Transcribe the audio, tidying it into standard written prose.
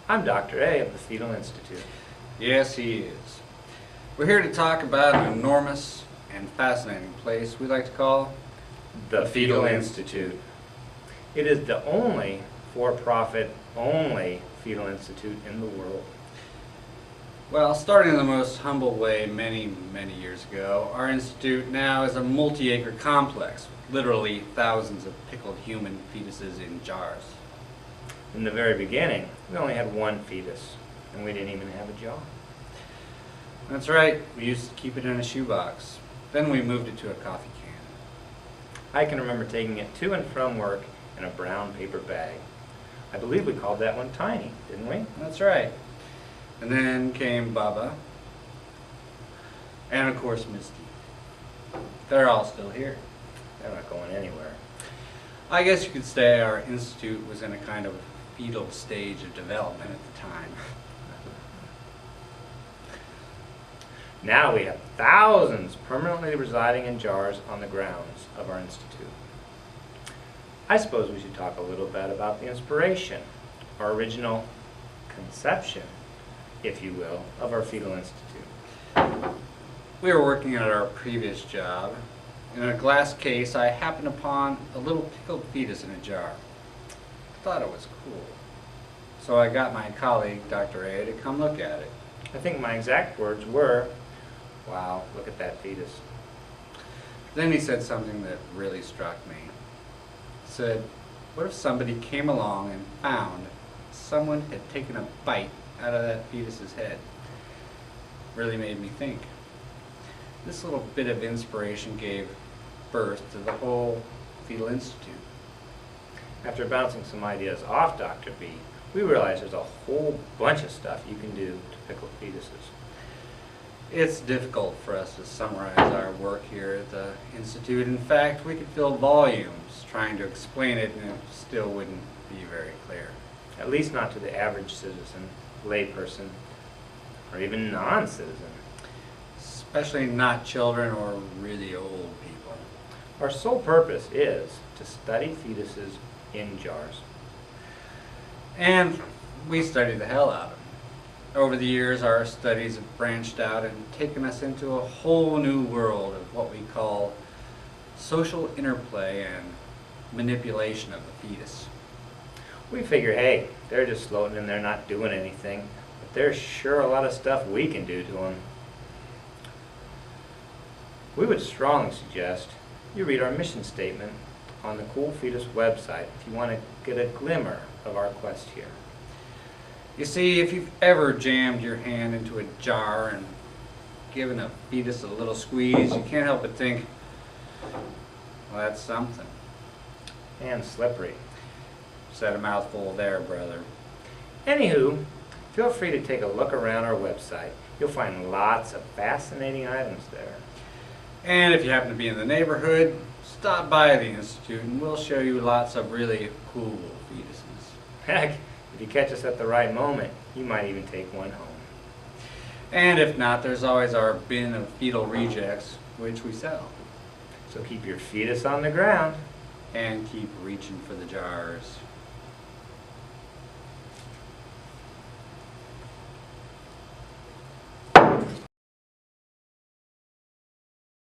I'm Dr. A of the Fetal Institute. Yes, he is. We're here to talk about an enormous and fascinating place we like to call The Fetal Institute. It is the only for-profit, only fetal institute in the world. Well, starting in the most humble way many years ago, our institute now is a multi-acre complex, literally thousands of pickled human fetuses in jars. In the very beginning, we only had one fetus, and we didn't even have a jaw. That's right, we used to keep it in a shoebox. Then we moved it to a coffee can. I can remember taking it to and from work in a brown paper bag. I believe we called that one Tiny, didn't we? That's right. And then came Bubba, and of course Misty. They're all still here. They're not going anywhere. I guess you could say our institute was in a kind of fetal stage of development at the time. Now we have thousands permanently residing in jars on the grounds of our institute. I suppose we should talk a little bit about the inspiration, our original conception, if you will, of our Fetal Institute. We were working at our previous job. In a glass case, I happened upon a little pickled fetus in a jar. I thought it was cool. So I got my colleague, Dr. A, to come look at it. I think my exact words were, "Wow, look at that fetus." Then he said something that really struck me. He said, what if somebody came along and found someone had taken a bite out of that fetus's head? Really made me think. This little bit of inspiration gave birth to the whole Fetal Institute. After bouncing some ideas off Dr. B, we realized there's a whole bunch of stuff you can do to pickle fetuses. It's difficult for us to summarize our work here at the Institute. In fact, we could fill volumes trying to explain it and it still wouldn't be very clear. At least not to the average citizen, layperson, or even non-citizen. Especially not children or really old people. Our sole purpose is to study fetuses in jars. And we study the hell out of them. Over the years, our studies have branched out and taken us into a whole new world of what we call social interplay and manipulation of the fetus. We figure, hey, they're just floating in there not doing anything, but there's sure a lot of stuff we can do to them. We would strongly suggest you read our mission statement on the Cool Fetus website if you want to get a glimmer of our quest here. You see, if you've ever jammed your hand into a jar and given a fetus a little squeeze, you can't help but think, well, that's something. And slippery. Said a mouthful there, brother. Anywho, feel free to take a look around our website. You'll find lots of fascinating items there. And if you happen to be in the neighborhood, stop by the Institute and we'll show you lots of really cool fetuses. Heck, if you catch us at the right moment, you might even take one home. And if not, there's always our bin of fetal rejects, which we sell. So keep your fetus on the ground. And keep reaching for the jars.